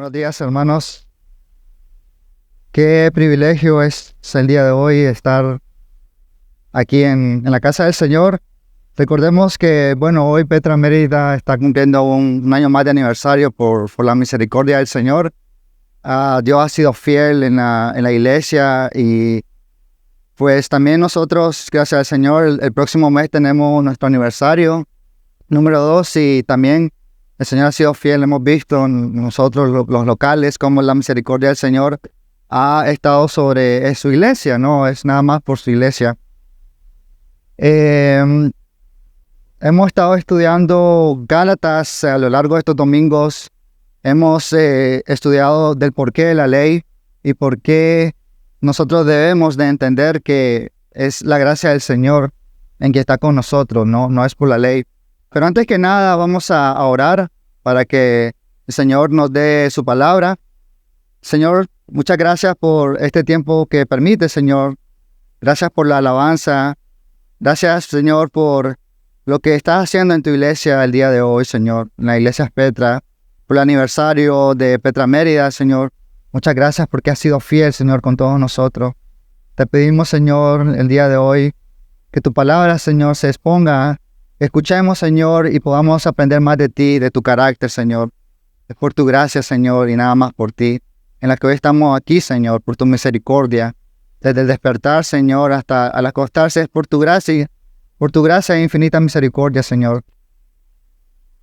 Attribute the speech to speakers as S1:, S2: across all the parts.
S1: Buenos días, hermanos. Qué privilegio es el día de hoy estar aquí en la casa del Señor. Recordemos que, hoy Petra Mérida está cumpliendo un año más de aniversario por la misericordia del Señor. Dios ha sido fiel en la iglesia y pues también nosotros, gracias al Señor, el próximo mes tenemos nuestro aniversario número 2 y también el Señor ha sido fiel. Hemos visto nosotros los locales como la misericordia del Señor ha estado sobre su iglesia, no es nada más por su iglesia. Hemos estado estudiando Gálatas a lo largo de estos domingos. Hemos estudiado del porqué de la ley y por qué nosotros debemos de entender que es la gracia del Señor en que está con nosotros, no es por la ley. Pero antes que nada vamos a orar para que el Señor nos dé su palabra. Señor, muchas gracias por este tiempo que permite, Señor. Gracias por la alabanza. Gracias, Señor, por lo que estás haciendo en tu iglesia el día de hoy, Señor. En la iglesia Petra, por el aniversario de Petra Mérida, Señor. Muchas gracias porque has sido fiel, Señor, con todos nosotros. Te pedimos, Señor, el día de hoy, que tu palabra, Señor, se exponga. Escuchemos, Señor, y podamos aprender más de ti, de tu carácter, Señor. Es por tu gracia, Señor, y nada más por ti. En la que hoy estamos aquí, Señor, por tu misericordia. Desde el despertar, Señor, hasta al acostarse, es por tu gracia e infinita misericordia, Señor.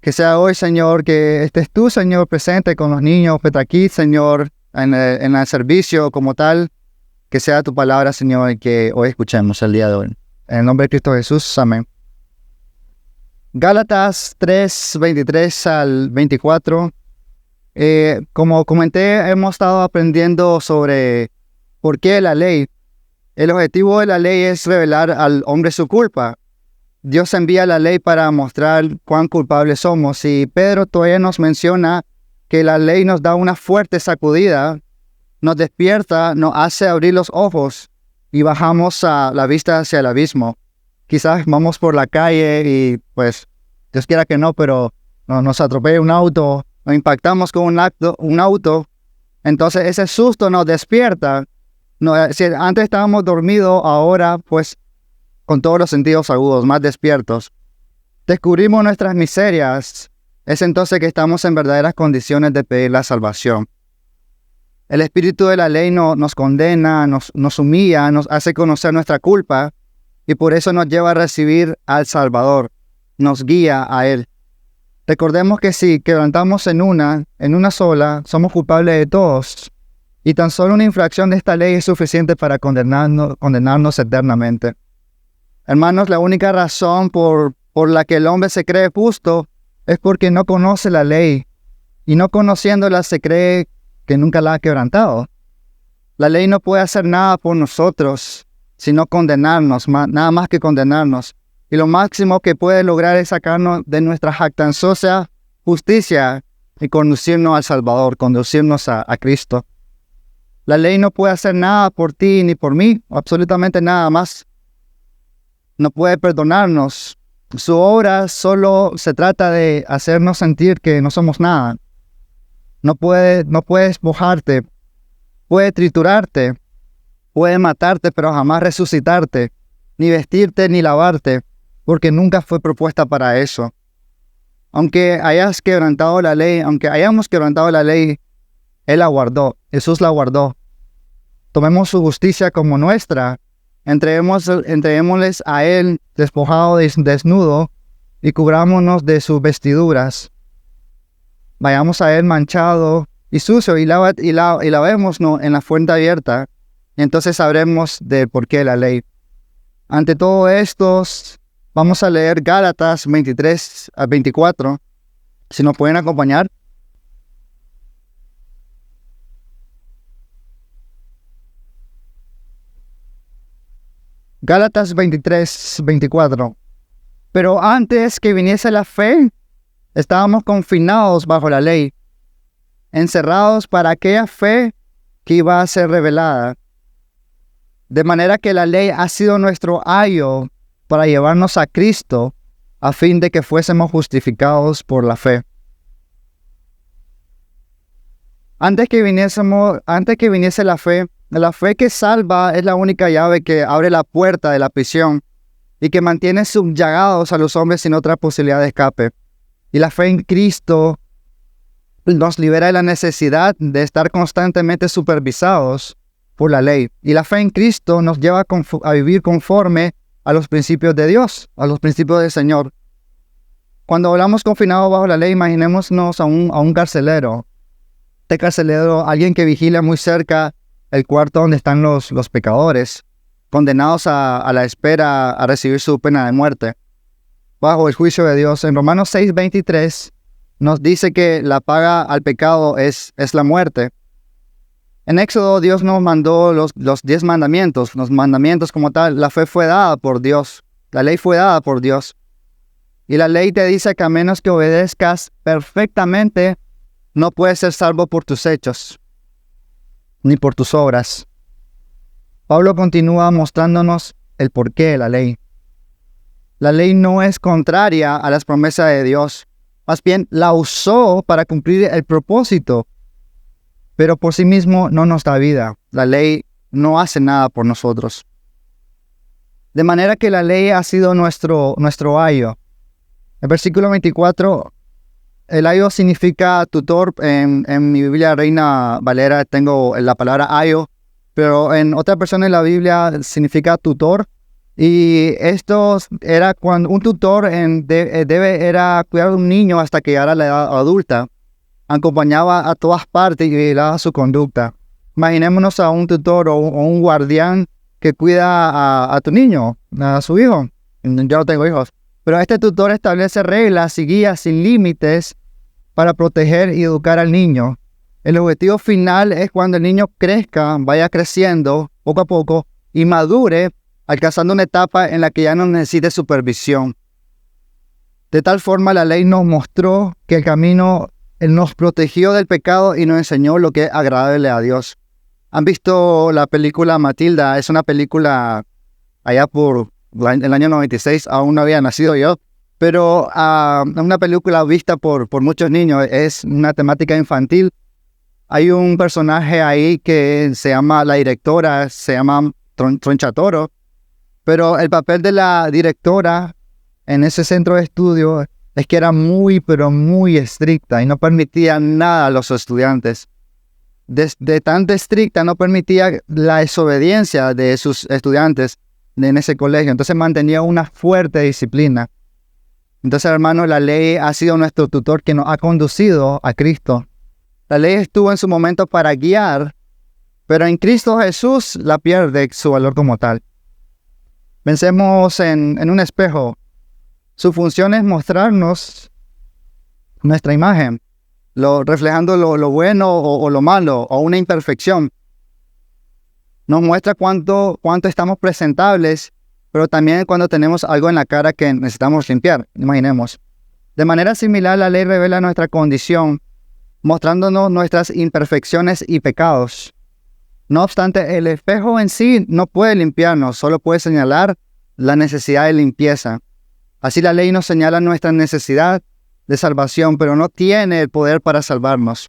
S1: Que sea hoy, Señor, que estés tú, Señor, presente con los niños, aquí, Señor, en el servicio como tal. Que sea tu palabra, Señor, y que hoy escuchemos el día de hoy. En el nombre de Cristo Jesús, amén. Gálatas 3, 23 al 24. Como comenté, hemos estado aprendiendo sobre por qué la ley. El objetivo de la ley es revelar al hombre su culpa. Dios envía la ley para mostrar cuán culpables somos. Y Pedro todavía nos menciona que la ley nos da una fuerte sacudida, nos despierta, nos hace abrir los ojos y bajamos a la vista hacia el abismo. Quizás vamos por la calle y pues Dios quiera que no, pero nos atropella un auto, nos impactamos con un auto, entonces ese susto nos despierta. Si antes estábamos dormidos, ahora pues con todos los sentidos agudos, más despiertos. Descubrimos nuestras miserias, es entonces que estamos en verdaderas condiciones de pedir la salvación. El espíritu de la ley nos condena, nos humilla, nos hace conocer nuestra culpa y por eso nos lleva a recibir al Salvador, nos guía a Él. Recordemos que si quebrantamos en una sola, somos culpables de todos. Y tan solo una infracción de esta ley es suficiente para condenarnos eternamente. Hermanos, la única razón por la que el hombre se cree justo es porque no conoce la ley. Y no conociéndola se cree que nunca la ha quebrantado. La ley no puede hacer nada por nosotros, sino condenarnos, nada más que condenarnos. Y lo máximo que puede lograr es sacarnos de nuestra jactanciosa justicia y conducirnos al Salvador, conducirnos a Cristo. La ley no puede hacer nada por ti ni por mí, absolutamente nada más. No puede perdonarnos. Su obra solo se trata de hacernos sentir que no somos nada. No puede despojarte, puede triturarte, puede matarte, pero jamás resucitarte, ni vestirte ni lavarte, porque nunca fue propuesta para eso. Aunque hayamos quebrantado la ley, Él la guardó, Jesús la guardó. Tomemos su justicia como nuestra, entreguémosles a Él despojado, desnudo, y cubrámonos de sus vestiduras. Vayamos a Él manchado y sucio y lavémonos en la fuente abierta, y entonces sabremos del porqué de la ley. Ante todo esto, vamos a leer Gálatas 23 a 24, si nos pueden acompañar. Gálatas 23, 24. Pero antes que viniese la fe, estábamos confinados bajo la ley, encerrados para aquella fe que iba a ser revelada. De manera que la ley ha sido nuestro ayo para llevarnos a Cristo, a fin de que fuésemos justificados por la fe. Antes que viniese la fe que salva es la única llave que abre la puerta de la prisión y que mantiene subyugados a los hombres sin otra posibilidad de escape. Y la fe en Cristo nos libera de la necesidad de estar constantemente supervisados por la ley. Y la fe en Cristo nos lleva a vivir conforme a los principios de Dios, a los principios del Señor. Cuando hablamos confinados bajo la ley, imaginémonos a un carcelero. Este carcelero, alguien que vigila muy cerca el cuarto donde están los pecadores, condenados a la espera a recibir su pena de muerte, bajo el juicio de Dios. En Romanos 6:23 nos dice que la paga al pecado es la muerte. En Éxodo Dios nos mandó los 10 mandamientos, los mandamientos como tal. La fe fue dada por Dios, la ley fue dada por Dios. Y la ley te dice que a menos que obedezcas perfectamente, no puedes ser salvo por tus hechos, ni por tus obras. Pablo continúa mostrándonos el porqué de la ley. La ley no es contraria a las promesas de Dios, más bien la usó para cumplir el propósito, pero por sí mismo no nos da vida. La ley no hace nada por nosotros. De manera que la ley ha sido nuestro ayo. El versículo 24, el ayo significa tutor. En mi Biblia Reina Valera tengo la palabra ayo, pero en otra versión de la Biblia significa tutor. Y esto era cuando un tutor era cuidar de un niño hasta que llegara a la edad adulta. Acompañaba a todas partes y vigilaba su conducta. Imaginémonos a un tutor o un guardián que cuida a tu niño, a su hijo. Yo no tengo hijos. Pero este tutor establece reglas y guías sin límites para proteger y educar al niño. El objetivo final es cuando el niño crezca, vaya creciendo poco a poco y madure, alcanzando una etapa en la que ya no necesite supervisión. De tal forma, la ley nos mostró que el camino nos protegió del pecado y nos enseñó lo que es agradable a Dios. ¿Han visto la película Matilda? Es una película allá por el año 96, aún no había nacido yo, pero una película vista por muchos niños. Es una temática infantil. Hay un personaje ahí que se llama, la directora se llama Tronchatoro, pero el papel de la directora en ese centro de estudio es que era muy, pero muy estricta y no permitía nada a los estudiantes. De tan estricta no permitía la desobediencia de sus estudiantes en ese colegio. Entonces mantenía una fuerte disciplina. Entonces, hermanos, la ley ha sido nuestro tutor que nos ha conducido a Cristo. La ley estuvo en su momento para guiar, pero en Cristo Jesús la pierde su valor como tal. Pensemos en un espejo. Su función es mostrarnos nuestra imagen, reflejando lo bueno o lo malo, o una imperfección. Nos muestra cuánto estamos presentables, pero también cuando tenemos algo en la cara que necesitamos limpiar, imaginemos. De manera similar, la ley revela nuestra condición, mostrándonos nuestras imperfecciones y pecados. No obstante, el espejo en sí no puede limpiarnos, solo puede señalar la necesidad de limpieza. Así la ley nos señala nuestra necesidad de salvación, pero no tiene el poder para salvarnos.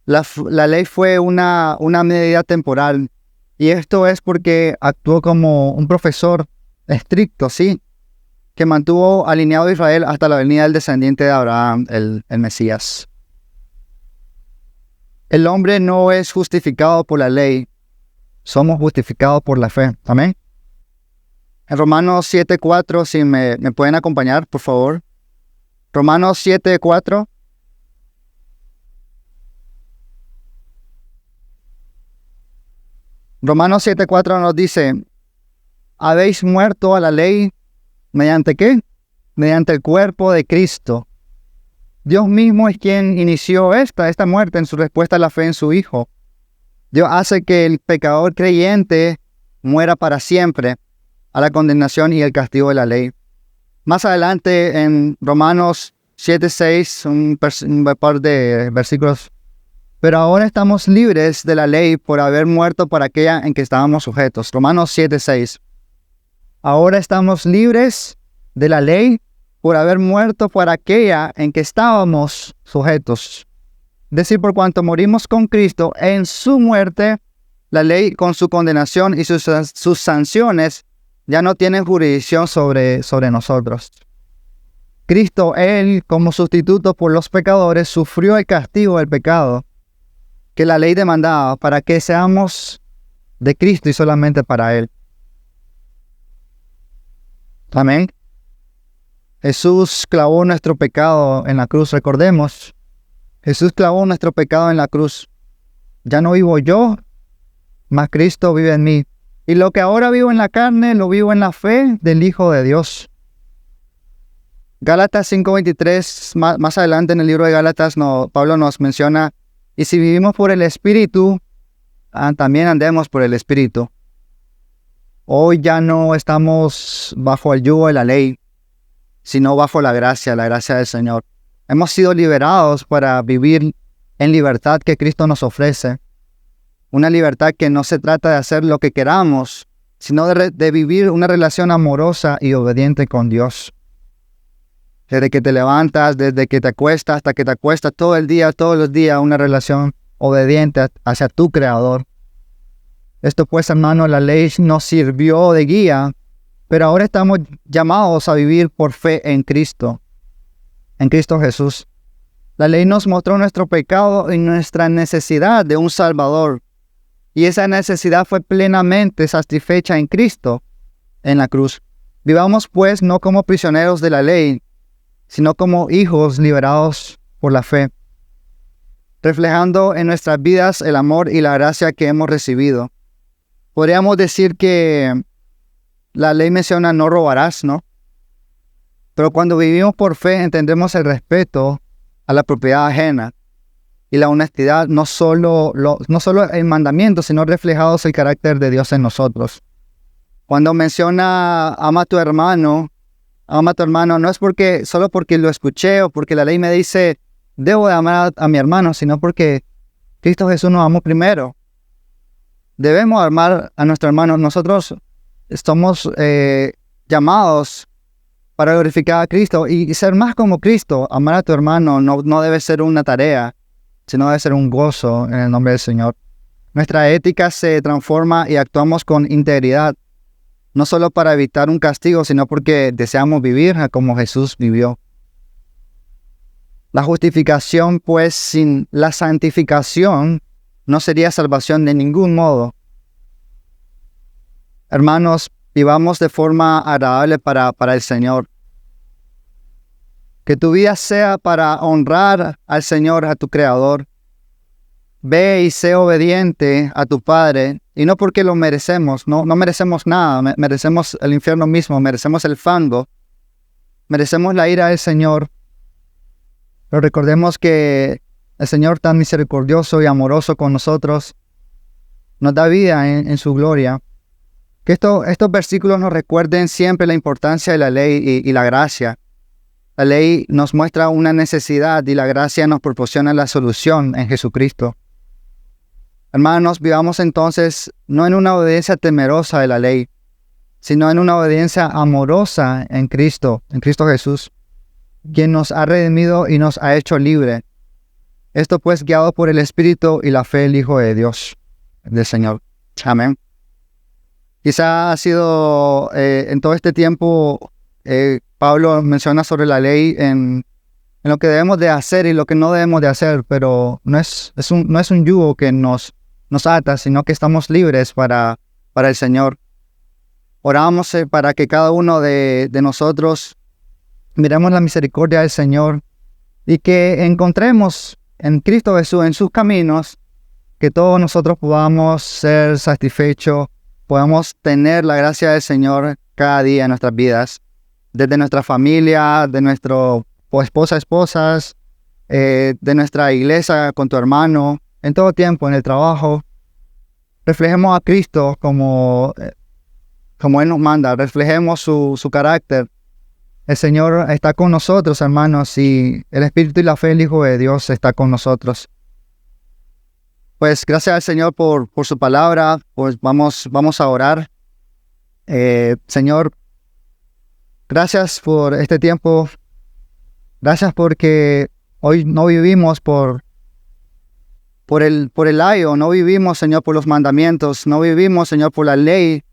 S1: La ley fue una medida temporal, y esto es porque actuó como un profesor estricto, sí, que mantuvo alineado a Israel hasta la venida del descendiente de Abraham, el Mesías. El hombre no es justificado por la ley, somos justificados por la fe. Amén. En Romanos 7:4, si me pueden acompañar, por favor. Romanos 7:4. Romanos 7:4 nos dice: habéis muerto a la ley, ¿mediante qué? Mediante el cuerpo de Cristo. Dios mismo es quien inició esta muerte en su respuesta a la fe en su Hijo. Dios hace que el pecador creyente muera para siempre a la condenación y el castigo de la ley. Más adelante en Romanos 7:6, un par de versículos. Pero ahora estamos libres de la ley por haber muerto para aquella en que estábamos sujetos. Romanos 7:6. Ahora estamos libres de la ley por haber muerto para aquella en que estábamos sujetos. Decir, por cuanto morimos con Cristo en su muerte, la ley con su condenación y sus sanciones ya no tienen jurisdicción sobre nosotros. Cristo, Él, como sustituto por los pecadores, sufrió el castigo del pecado que la ley demandaba para que seamos de Cristo y solamente para Él. Amén. Jesús clavó nuestro pecado en la cruz. Recordemos, Jesús clavó nuestro pecado en la cruz. Ya no vivo yo, mas Cristo vive en mí. Y lo que ahora vivo en la carne, lo vivo en la fe del Hijo de Dios. Gálatas 5:23, más adelante en el libro de Gálatas, Pablo nos menciona, y si vivimos por el Espíritu, también andemos por el Espíritu. Hoy ya no estamos bajo el yugo de la ley, sino bajo la gracia del Señor. Hemos sido liberados para vivir en libertad que Cristo nos ofrece. Una libertad que no se trata de hacer lo que queramos, sino de vivir una relación amorosa y obediente con Dios. Desde que te levantas, desde que te acuestas, hasta que te acuestas todo el día, todos los días, una relación obediente hacia tu Creador. Esto pues, hermano, la ley nos sirvió de guía, pero ahora estamos llamados a vivir por fe en Cristo Jesús. La ley nos mostró nuestro pecado y nuestra necesidad de un Salvador. Y esa necesidad fue plenamente satisfecha en Cristo, en la cruz. Vivamos pues no como prisioneros de la ley, sino como hijos liberados por la fe, reflejando en nuestras vidas el amor y la gracia que hemos recibido. Podríamos decir que la ley menciona no robarás, ¿no? Pero cuando vivimos por fe entendemos el respeto a la propiedad ajena y la honestidad, no solo el mandamiento, sino reflejados el carácter de Dios en nosotros. Cuando menciona ama a tu hermano, no es solo porque lo escuché o porque la ley me dice debo de amar a mi hermano, sino porque Cristo Jesús nos amó primero. Debemos amar a nuestro hermano. Nosotros estamos llamados para glorificar a Cristo y ser más como Cristo. Amar a tu hermano no debe ser una tarea, sino debe ser un gozo en el nombre del Señor. Nuestra ética se transforma y actuamos con integridad, no solo para evitar un castigo, sino porque deseamos vivir como Jesús vivió. La justificación, pues, sin la santificación, no sería salvación de ningún modo. Hermanos, vivamos de forma agradable para el Señor. Que tu vida sea para honrar al Señor, a tu Creador. Ve y sé obediente a tu Padre, y no porque lo merecemos, no merecemos nada, merecemos el infierno mismo, merecemos el fango, merecemos la ira del Señor. Pero recordemos que el Señor tan misericordioso y amoroso con nosotros nos da vida en su gloria. Que estos versículos nos recuerden siempre la importancia de la ley y la gracia. La ley nos muestra una necesidad y la gracia nos proporciona la solución en Jesucristo. Hermanos, vivamos entonces no en una obediencia temerosa de la ley, sino en una obediencia amorosa en Cristo Jesús, quien nos ha redimido y nos ha hecho libre. Esto pues guiado por el Espíritu y la fe del Hijo de Dios, del Señor. Amén. Quizá ha sido en todo este tiempo, Pablo menciona sobre la ley en lo que debemos de hacer y lo que no debemos de hacer, pero no es un yugo que nos ata, sino que estamos libres para el Señor. Oramos para que cada uno de nosotros miremos la misericordia del Señor y que encontremos en Cristo Jesús, en sus caminos, que todos nosotros podamos ser satisfechos, podamos tener la gracia del Señor cada día en nuestras vidas, desde nuestra familia, de nuestro esposas, de nuestra iglesia con tu hermano, en todo tiempo, en el trabajo. Reflejemos a Cristo como Él nos manda, reflejemos su carácter. El Señor está con nosotros, hermanos, y el Espíritu y la fe del Hijo de Dios está con nosotros. Pues gracias al Señor por su palabra, pues vamos a orar. Señor, gracias por este tiempo. Gracias porque hoy no vivimos por por el ayo, no vivimos, Señor, por los mandamientos, no vivimos, Señor, por la ley.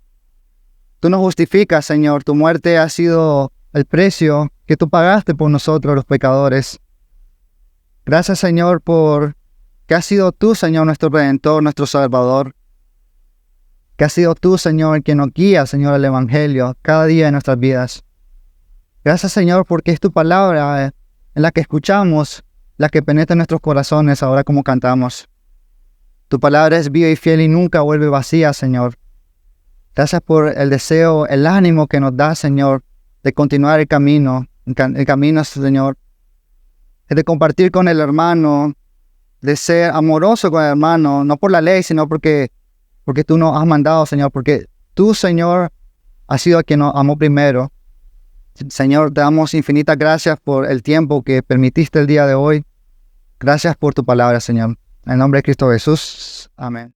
S1: Tú nos justificas, Señor. Tu muerte ha sido el precio que tú pagaste por nosotros, los pecadores. Gracias, Señor, por que has sido tú, Señor, nuestro Redentor, nuestro Salvador. Que has sido tú, Señor, quien nos guía, Señor, al Evangelio cada día de nuestras vidas. Gracias, Señor, porque es tu palabra en la que escuchamos, la que penetra en nuestros corazones ahora como cantamos. Tu palabra es viva y fiel y nunca vuelve vacía, Señor. Gracias por el deseo, el ánimo que nos da, Señor, de continuar el camino, Señor, de compartir con el hermano, de ser amoroso con el hermano, no por la ley, sino porque tú nos has mandado, Señor, porque tú, Señor, has sido quien nos amó primero. Señor, te damos infinitas gracias por el tiempo que permitiste el día de hoy. Gracias por tu palabra, Señor. En el nombre de Cristo Jesús. Amén.